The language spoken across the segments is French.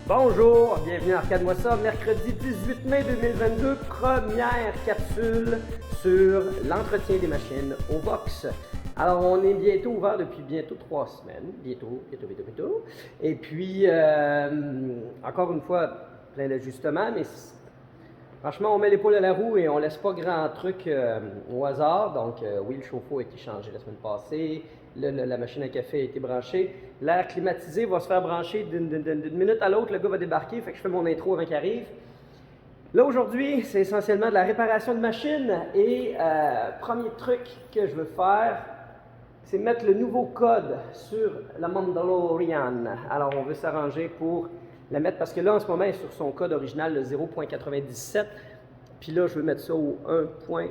Bonjour, bienvenue à Arcade-moi ça, mercredi 18 mai 2022, première capsule sur l'entretien des machines au Vox. Alors, on est bientôt ouvert depuis bientôt 3 semaines, bientôt. Et puis, encore une fois, plein d'ajustements, mais franchement, on met l'épaule à la roue et on laisse pas grand truc au hasard. Donc, oui, le chauffe-eau a été changé la semaine passée, la machine à café a été branchée. L'air climatisé va se faire brancher d'une minute à l'autre, le gars va débarquer, fait que je fais mon intro avant qu'il arrive. Là, aujourd'hui, c'est essentiellement de la réparation de machine et premier truc que je veux faire, c'est mettre le nouveau code sur la Mandalorian. Alors, on veut s'arranger pour la mettre, parce que là, en ce moment, elle est sur son code original, le 0.97. Puis là, je veux mettre ça au 1.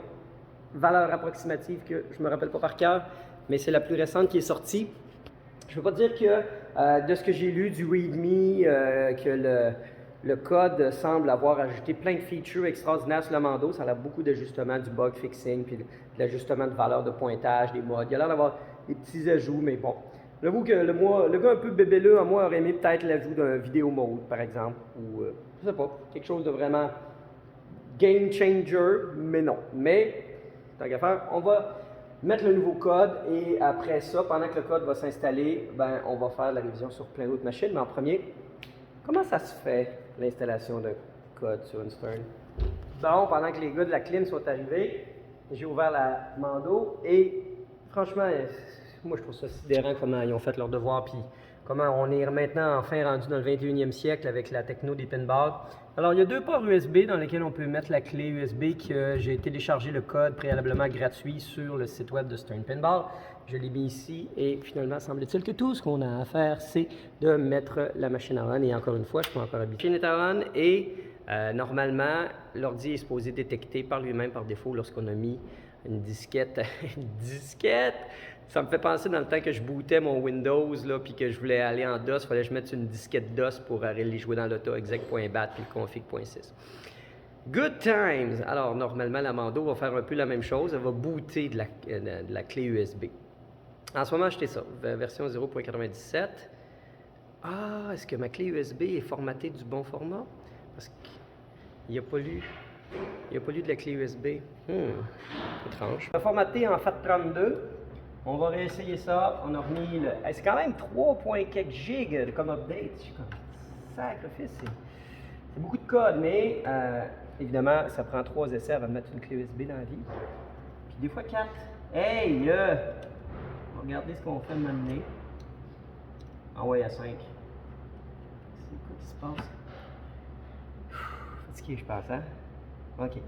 Valeur approximative que je ne me rappelle pas par cœur, mais c'est la plus récente qui est sortie. Je ne veux pas dire que, de ce que j'ai lu du README, que le code semble avoir ajouté plein de features extraordinaires sur le Mando. Ça a beaucoup d'ajustements, du bug fixing, puis de l'ajustement de valeur de pointage, des modes. Il y a l'air d'avoir des petits ajouts, mais bon. J'avoue que le gars un peu bébéleux en moi aurait aimé peut-être l'ajout d'un vidéo mode, par exemple, ou je sais pas, quelque chose de vraiment game changer, mais non. Mais, tant qu'à faire, on va mettre le nouveau code et après ça, pendant que le code va s'installer, ben, on va faire la révision sur plein d'autres machines. Mais en premier, comment ça se fait l'installation d'un code sur une Stern? Bon, pendant que les gars de la clim sont arrivés, j'ai ouvert la Mando et franchement, moi je trouve ça sidérant comment ils ont fait leur devoir, puis comment on est maintenant enfin rendu dans le 21e siècle avec la techno des pinballs. Alors, il y a 2 ports USB dans lesquels on peut mettre la clé USB que j'ai téléchargé le code préalablement gratuit sur le site web de Stern Pinball. Je l'ai mis ici et finalement, semble-t-il que tout ce qu'on a à faire, c'est de mettre la machine à on. Et encore une fois, je peux encore habituer. La machine est à on et normalement, l'ordi est supposé détecter par lui-même, par défaut, lorsqu'on a mis une disquette. Une disquette! Ça me fait penser dans le temps que je bootais mon Windows, là, puis que je voulais aller en DOS, il fallait que je mette une disquette DOS pour aller jouer dans l'auto-exec.bat puis le config.6. Good times! Alors, normalement, la Mando va faire un peu la même chose. Elle va booter de la clé USB. En ce moment, j'étais ça, version 0.97. Ah, est-ce que ma clé USB est formatée du bon format? Parce qu'il n'y a pas lu de la clé USB. Étrange. On va formater en FAT32. On va réessayer ça. On a remis le... c'est quand même 3.4 gigs comme update. Je suis comme, sacrifice, c'est beaucoup de code, mais évidemment, ça prend 3 essais avant de mettre une clé USB dans la vie. Puis des fois 4. Hey, là! On va regarder ce qu'on fait de m'amener. Ah ouais, à 5. C'est quoi qui se passe? Fatigué, je pense, hein? OK.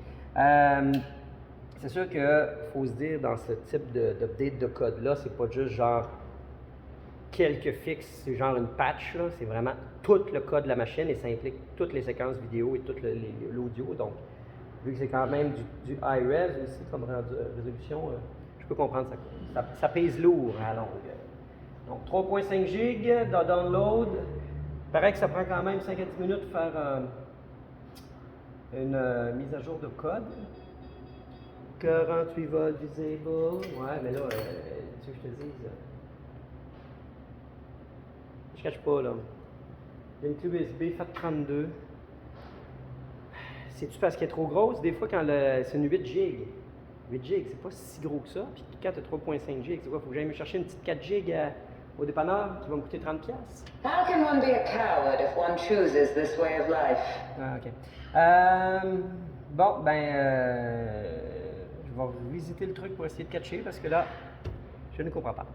C'est sûr qu'il faut se dire, dans ce type d'update de code-là, c'est pas juste genre quelques fixes, c'est genre une patch, là. C'est vraiment tout le code de la machine et ça implique toutes les séquences vidéo et tout l'audio. Donc, vu que c'est quand même du high res aussi comme résolution, je peux comprendre ça pèse lourd à longue. Donc, 3.5 GB de download. Il paraît que ça prend quand même 5 à 10 minutes pour faire une mise à jour de code. 48 volts visible. Ouais, mais là, tu veux que je te dise? Je cache pas, là. Il y a une clé USB FAT32. C'est-tu parce qu'elle est trop grosse? Des fois, quand c'est une 8 GB. 8 GB, c'est pas si gros que ça. Puis quand tu as 3.5 GB, c'est quoi? Faut que j'aille me chercher une petite 4 GB au dépanneur qui va me coûter 30$. How can one be a coward if one chooses this way of life? Ah, OK. Bon, je vais visiter le truc pour essayer de catcher parce que là, je ne comprends pas.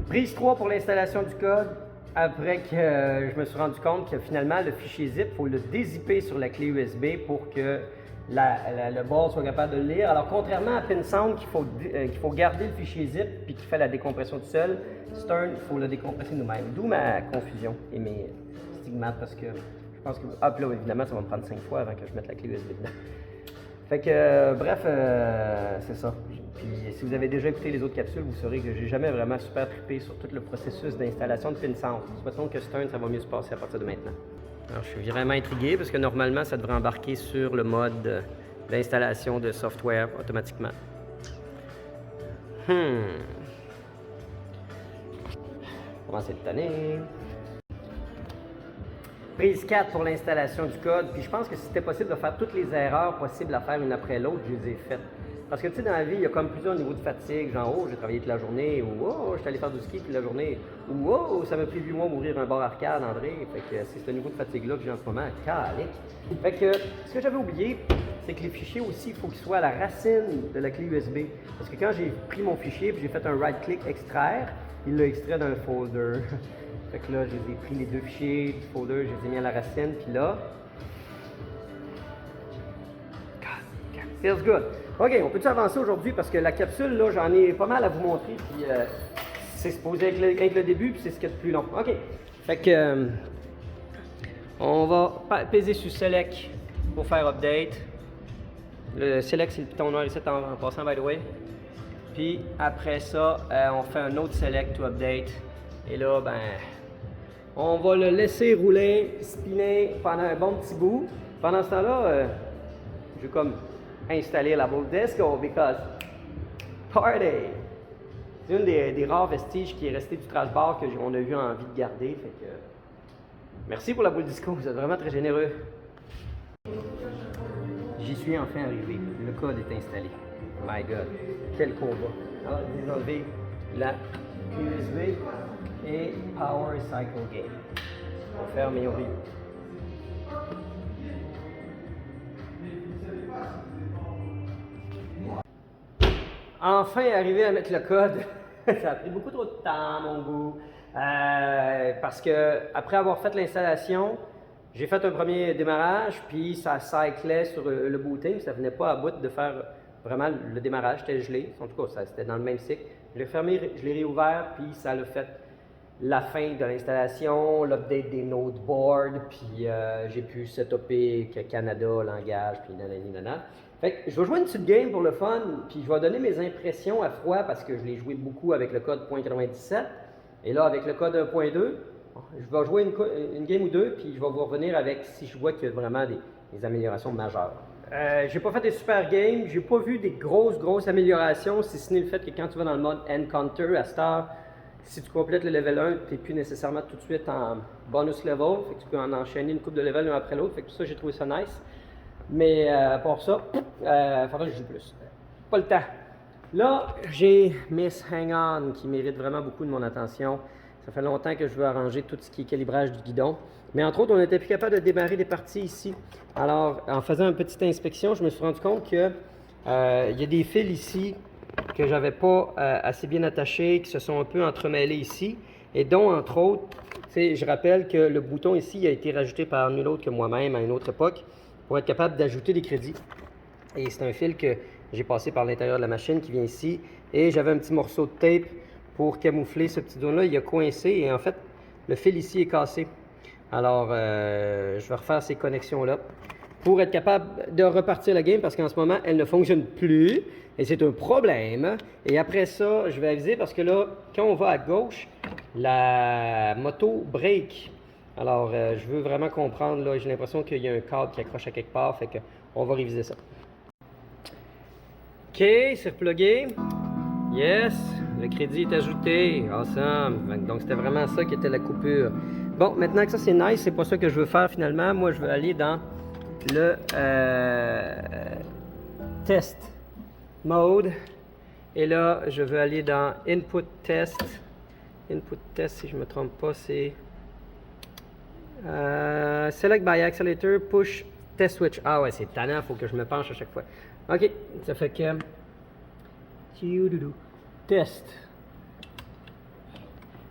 Prise 3 pour l'installation du code. Après que je me suis rendu compte que finalement, le fichier zip, il faut le dézipper sur la clé USB pour que le board soit capable de le lire. Alors, contrairement à PinSound, qu'il faut garder le fichier zip puis qui fait la décompression tout seul, Stern, il faut le décompresser nous-mêmes. D'où ma confusion et mes stigmates parce que je pense que... Ah, puis là, évidemment, ça va me prendre 5 fois avant que je mette la clé USB dedans. Fait que, bref, c'est ça. Puis si vous avez déjà écouté les autres capsules, vous saurez que j'ai jamais vraiment super trippé sur tout le processus d'installation de PinSound. Souhaitons que Stern, ça va mieux se passer à partir de maintenant. Alors, je suis vraiment intrigué parce que normalement, ça devrait embarquer sur le mode d'installation de software automatiquement. Comment c'est le tonner? Prise 4 pour l'installation du code. Puis je pense que si c'était possible de faire toutes les erreurs possibles à faire une après l'autre, je les ai faites. Parce que tu sais, dans la vie, il y a comme plusieurs niveaux de fatigue. Genre, oh, j'ai travaillé toute la journée, ou oh, je suis allé faire du ski toute la journée, ou oh, ça m'a pris 8 mois d'ouvrir un bar arcade, André. Fait que c'est ce niveau de fatigue-là que j'ai en ce moment. Calique. Fait que ce que j'avais oublié, c'est que les fichiers aussi, il faut qu'ils soient à la racine de la clé USB. Parce que quand j'ai pris mon fichier et j'ai fait un right-click extraire, il l'a extrait d'un folder. Fait que là, j'ai pris les deux fichiers du folder, je les ai mis à la racine, puis là... Feels good. OK, on peut-tu avancer aujourd'hui parce que la capsule, là, j'en ai pas mal à vous montrer, puis c'est supposé être le début, puis c'est ce qu'il y a de plus long. OK. Fait que... on va peser sur Select pour faire Update. Le Select, c'est le piton noir ici en passant, by the way. Puis après ça, on fait un autre Select to Update. Et là, ben... on va le laisser rouler, spinner pendant un bon petit bout. Pendant ce temps-là, je vais comme installer la boule disco because party! C'est une des rares vestiges qui est resté du trash bar qu'on a eu envie de garder. Fait que merci pour la boule disco, vous êtes vraiment très généreux. J'y suis enfin arrivé. Le code est installé. My God, quel combat! Alors, j'ai enlevé la USB et Power Cycle Game. On va faire mes reviews. Enfin arrivé à mettre le code. Ça a pris beaucoup trop de temps à mon goût. Parce que après avoir fait l'installation, j'ai fait un premier démarrage, puis ça cyclait sur le booting, ça venait pas à bout de faire vraiment le démarrage, c'était gelé. En tout cas, c'était dans le même cycle. Je l'ai fermé, je l'ai réouvert, puis ça l'a fait la fin de l'installation, l'update des nodeboards, puis j'ai pu setuper Canada, langage, puis nanana. Fait que je vais jouer une petite game pour le fun, puis je vais donner mes impressions à froid parce que je l'ai joué beaucoup avec le code .97. Et là, avec le code 1.2, je vais jouer une game ou deux, puis je vais vous revenir avec si je vois qu'il y a vraiment des améliorations majeures. J'ai pas fait des super games, j'ai pas vu des grosses améliorations, si ce n'est le fait que quand tu vas dans le mode Encounter, à cette heure, si tu complètes le level 1, tu n'es plus nécessairement tout de suite en bonus level, fait que tu peux en enchaîner une coupe de level l'un après l'autre, fait que tout ça, j'ai trouvé ça nice. Mais à part ça, il faudrait que je joue plus. Pas le temps. Là, j'ai Miss Hang On qui mérite vraiment beaucoup de mon attention. Ça fait longtemps que je veux arranger tout ce qui est calibrage du guidon. Mais entre autres, on n'était plus capable de démarrer des parties ici. Alors, en faisant une petite inspection, je me suis rendu compte que il y a des fils ici que j'avais pas assez bien attachés, qui se sont un peu entremêlés ici. Et dont, entre autres, je rappelle que le bouton ici a été rajouté par nul autre que moi-même à une autre époque pour être capable d'ajouter des crédits. Et c'est un fil que j'ai passé par l'intérieur de la machine qui vient ici. Et j'avais un petit morceau de tape pour camoufler ce petit zone-là. Il a coincé et en fait, le fil ici est cassé. Alors, je vais refaire ces connexions-là pour être capable de repartir la game parce qu'en ce moment, elle ne fonctionne plus et c'est un problème. Et après ça, je vais aviser parce que là, quand on va à gauche, la moto break. Alors, je veux vraiment comprendre, là, j'ai l'impression qu'il y a un câble qui accroche à quelque part, fait qu'on va réviser ça. OK, c'est replugué. Yes, le crédit est ajouté. Awesome. Donc, c'était vraiment ça qui était la coupure. Bon, maintenant que ça, c'est nice, c'est pas ça que je veux faire finalement. Moi, je veux aller dans le test mode. Et là, je veux aller dans Input Test. Input Test, si je ne me trompe pas, c'est... Select by Accelerator, Push Test Switch. Ah ouais, c'est tannant, il faut que je me penche à chaque fois. OK, ça fait que... Test.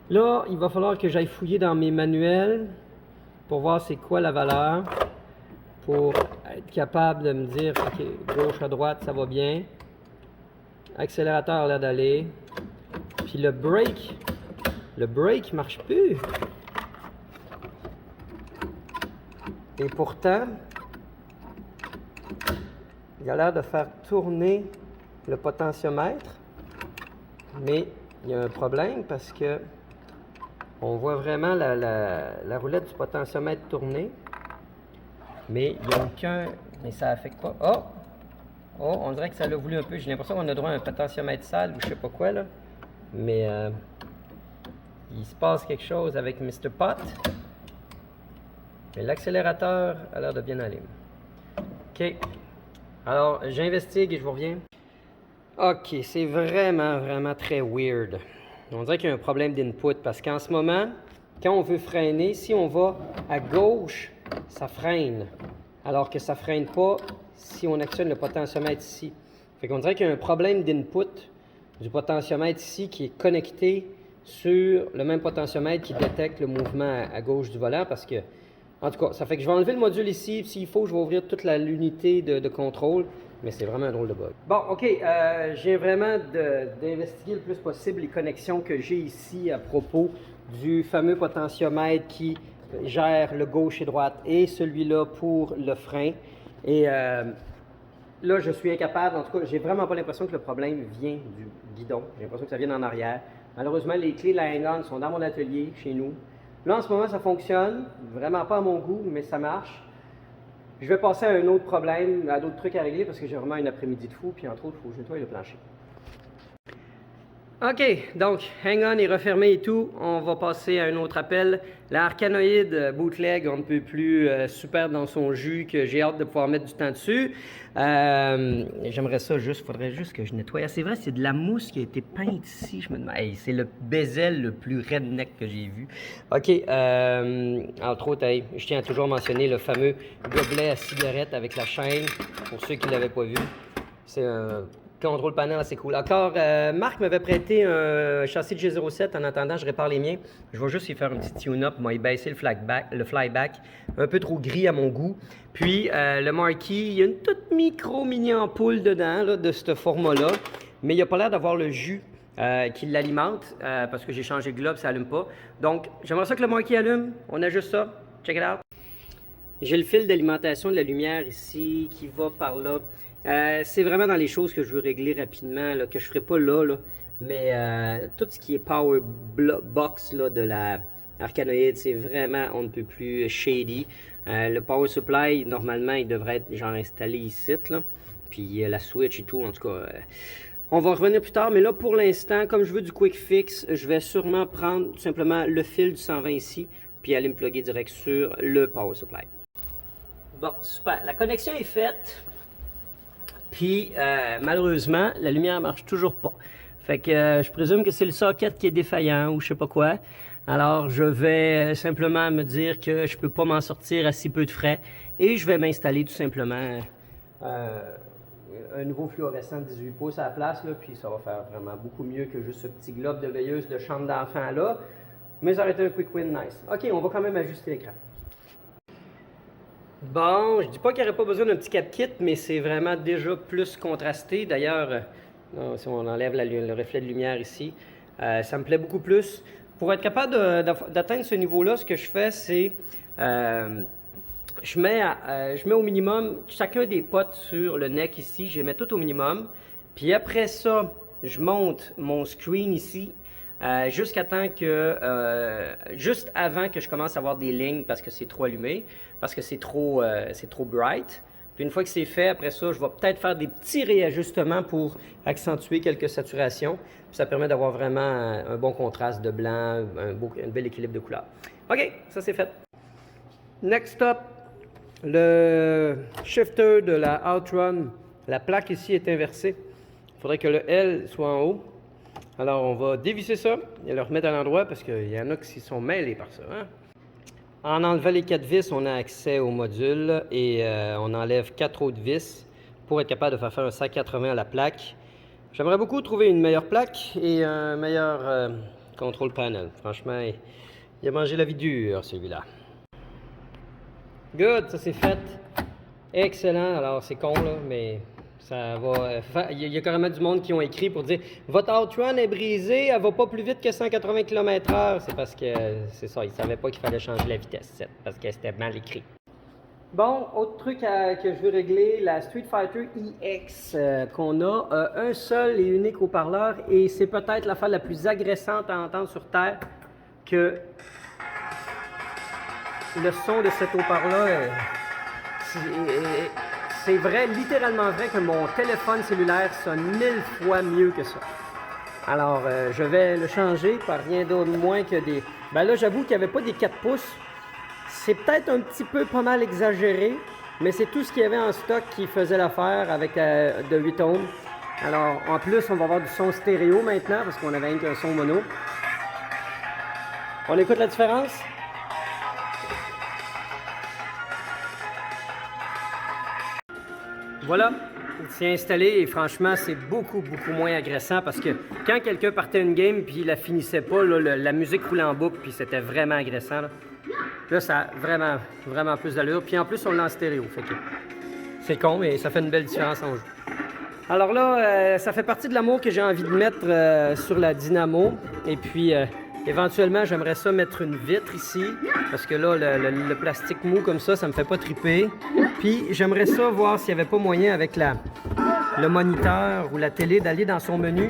Là, il va falloir que j'aille fouiller dans mes manuels pour voir c'est quoi la valeur, pour être capable de me dire, OK, gauche à droite, ça va bien. Accélérateur a l'air d'aller. Puis le brake marche plus. Et pourtant, il a l'air de faire tourner le potentiomètre, mais il y a un problème parce que on voit vraiment la roulette du potentiomètre tourner, mais il n'y a aucun... Mais ça n'affecte pas... Oh! Oh, on dirait que ça l'a voulu un peu. J'ai l'impression qu'on a droit à un potentiomètre sale ou je sais pas quoi, là. Mais il se passe quelque chose avec Mr. Pot. Mais l'accélérateur a l'air de bien aller. OK. Alors, j'investigue et je vous reviens. OK, c'est vraiment très weird. On dirait qu'il y a un problème d'input parce qu'en ce moment, quand on veut freiner, si on va à gauche, ça freine. Alors que ça ne freine pas si on actionne le potentiomètre ici. Fait qu'on dirait qu'il y a un problème d'input du potentiomètre ici qui est connecté sur le même potentiomètre qui détecte le mouvement à gauche du volant parce que, en tout cas, ça fait que je vais enlever le module ici, puis s'il faut, je vais ouvrir toute l'unité de contrôle, mais c'est vraiment un drôle de bug. Bon, OK, j'ai vraiment d'investiguer le plus possible les connexions que j'ai ici à propos du fameux potentiomètre qui gère le gauche et droite et celui-là pour le frein. Et là, je suis incapable, en tout cas, j'ai vraiment pas l'impression que le problème vient du guidon. J'ai l'impression que ça vient en arrière. Malheureusement, les clés de la hang-on sont dans mon atelier, chez nous. Là, en ce moment, ça fonctionne. Vraiment pas à mon goût, mais ça marche. Je vais passer à un autre problème, à d'autres trucs à régler parce que j'ai vraiment une après-midi de fou. Puis entre autres, il faut que je nettoie le plancher. OK, donc, hang-on est refermé et tout. On va passer à un autre appel. La Arkanoid bootleg, on ne peut plus super dans son jus que j'ai hâte de pouvoir mettre du temps dessus. J'aimerais ça juste, faudrait juste que je nettoie. Ah, c'est vrai, c'est de la mousse qui a été peinte ici. Je me demande, hey, c'est le bezel le plus redneck que j'ai vu. OK, entre autres, hey, je tiens à toujours mentionner le fameux gobelet à cigarette avec la chaîne, pour ceux qui ne l'avaient pas vu. C'est un contrôle panel assez cool. Encore, Marc m'avait prêté un châssis de G07. En attendant, je répare les miens. Je vais juste y faire un petit tune-up. Moi, il baisser le flyback. Un peu trop gris à mon goût. Puis, le marquis, il y a une toute mini ampoule dedans, là, de ce format-là. Mais il n'a pas l'air d'avoir le jus qui l'alimente parce que j'ai changé le globe, ça n'allume pas. Donc, j'aimerais ça que le marquis allume. On ajuste ça. Check it out. J'ai le fil d'alimentation de la lumière ici qui va par là. C'est vraiment dans les choses que je veux régler rapidement, là, que je ne ferai pas là, mais tout ce qui est power box là, de la Arkanoid, c'est vraiment on ne peut plus shady. Le power supply, normalement, il devrait être genre installé ici, là. Puis la switch et tout, en tout cas, on va revenir plus tard. Mais là, pour l'instant, comme je veux du quick fix, je vais sûrement prendre tout simplement le fil du 120 ici, puis aller me plugger direct sur le power supply. Bon, super. La connexion est faite. Puis, malheureusement, la lumière ne marche toujours pas. Fait que je présume que c'est le socket qui est défaillant ou je sais pas quoi. Alors, je vais simplement me dire que je peux pas m'en sortir à si peu de frais. Et je vais m'installer tout simplement un nouveau fluorescent de 18 pouces à la place. Là, puis ça va faire vraiment beaucoup mieux que juste ce petit globe de veilleuse de chambre d'enfant là. Mais ça aurait été un quick win nice. OK, on va quand même ajuster l'écran. Bon, je dis pas qu'il n'y aurait pas besoin d'un petit cap kit, mais c'est vraiment déjà plus contrasté. D'ailleurs, si on enlève le reflet de lumière ici, ça me plaît beaucoup plus. Pour être capable d'atteindre ce niveau-là, ce que je fais, c'est je mets au minimum chacun des potes sur le neck ici, je les mets tout au minimum. Puis après ça, je monte mon screen ici. Jusqu'à temps que, juste avant que je commence à avoir des lignes parce que c'est trop allumé, parce que c'est trop bright. Puis une fois que c'est fait, après ça, je vais peut-être faire des petits réajustements pour accentuer quelques saturations. Puis ça permet d'avoir vraiment un bon contraste de blanc, un bel équilibre de couleurs. OK, ça c'est fait. Next up, le shifter de la Outrun. La plaque ici est inversée. Il faudrait que le L soit en haut. Alors, on va dévisser ça et le remettre à l'endroit parce qu'il y en a qui sont mêlés par ça. Hein? En enlevant les 4 vis, on a accès au module et on enlève 4 autres vis pour être capable de faire un 180 à la plaque. J'aimerais beaucoup trouver une meilleure plaque et un meilleur control panel. Franchement, il a mangé la vie dure, celui-là. Good, ça c'est fait. Excellent. Alors, c'est con, là, mais... ça va il y a carrément du monde qui ont écrit pour dire « Votre Outrun est brisée, elle va pas plus vite que 180 km/h. » C'est parce que, c'est ça, ils savaient pas qu'il fallait changer la vitesse, parce que c'était mal écrit. Bon, autre truc que je veux régler, la Street Fighter EX qu'on a un seul et unique haut-parleur et c'est peut-être l'affaire la plus agressante à entendre sur Terre que le son de cet haut-parleur c'est vrai, littéralement vrai que mon téléphone cellulaire sonne 1000 fois mieux que ça. Alors, je vais le changer par rien d'autre moins que des... Ben là, j'avoue qu'il n'y avait pas des 4 pouces. C'est peut-être un petit peu pas mal exagéré, mais c'est tout ce qu'il y avait en stock qui faisait l'affaire avec de 8 ohms. Alors, en plus, on va avoir du son stéréo maintenant, parce qu'on avait un son mono. On écoute la différence? Voilà, il s'est installé et franchement, c'est beaucoup moins agressant parce que quand quelqu'un partait une game puis il la finissait pas, là, la musique roulait en boucle puis c'était vraiment agressant. Là, ça a vraiment plus d'allure. Puis en plus, on l'a en stéréo. Fait que c'est con, mais ça fait une belle différence en jeu. Alors là, ça fait partie de l'amour que j'ai envie de mettre sur la dynamo. Et puis, éventuellement, j'aimerais ça mettre une vitre ici. Parce que là, le plastique mou comme ça me fait pas triper. Puis, j'aimerais ça voir s'il n'y avait pas moyen avec le moniteur ou la télé d'aller dans son menu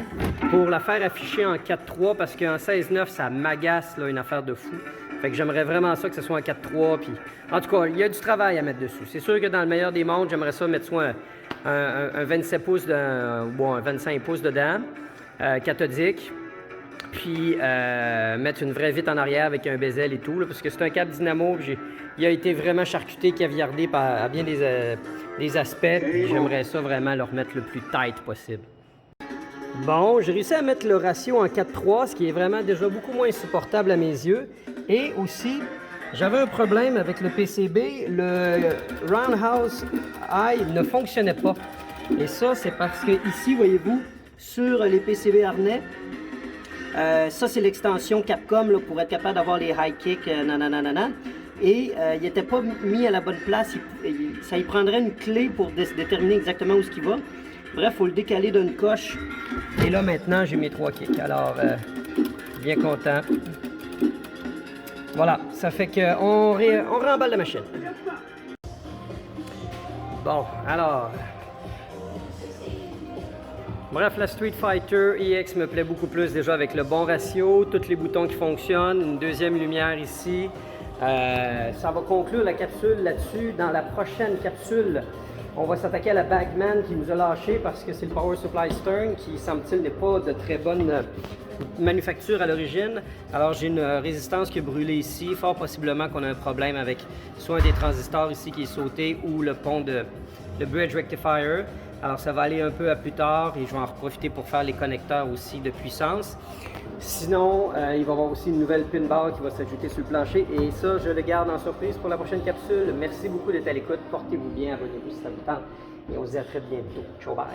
pour la faire afficher en 4.3 parce qu'en 16.9, ça m'agace, là, une affaire de fou. Fait que j'aimerais vraiment ça que ce soit en 4.3. Puis, en tout cas, il y a du travail à mettre dessus. C'est sûr que dans le meilleur des mondes, j'aimerais ça mettre soit un 27 pouces ou un 25 pouces dedans, cathodique. Puis mettre une vraie vitre en arrière avec un bezel et tout, là, parce que c'est un câble dynamo. Il a été vraiment charcuté, caviardé à bien des aspects. Puis j'aimerais ça vraiment le remettre le plus tight possible. Bon, j'ai réussi à mettre le ratio en 4.3, ce qui est vraiment déjà beaucoup moins supportable à mes yeux. Et aussi, j'avais un problème avec le PCB. Le Roundhouse Eye ne fonctionnait pas. Et ça, c'est parce que ici, voyez-vous, sur les PCB harnais, ça, c'est l'extension Capcom là, pour être capable d'avoir les high kicks, nanana. Et il n'était pas mis à la bonne place. Ça y prendrait une clé pour déterminer exactement où ce qu'il va. Bref, il faut le décaler d'une coche. Et là, maintenant, j'ai mes 3 kicks. Alors, bien content. Voilà, ça fait qu'on remballe la machine. Bon, alors... Bref, la Street Fighter EX me plaît beaucoup plus déjà avec le bon ratio, tous les boutons qui fonctionnent, une deuxième lumière ici. Ça va conclure la capsule là-dessus. Dans la prochaine capsule, on va s'attaquer à la Bagman qui nous a lâché parce que c'est le Power Supply Stern qui, semble-t-il, n'est pas de très bonne manufacture à l'origine. Alors j'ai une résistance qui a brûlé ici. Fort possiblement qu'on a un problème avec soit un des transistors ici qui est sauté ou le pont le Bridge Rectifier. Alors ça va aller un peu à plus tard et je vais en profiter pour faire les connecteurs aussi de puissance. Sinon, il va y avoir aussi une nouvelle pinball qui va s'ajouter sur le plancher et ça, je le garde en surprise pour la prochaine capsule. Merci beaucoup d'être à l'écoute. Portez-vous bien, abonnez-vous si ça vous tente et on se dit à très bientôt. Ciao, bye!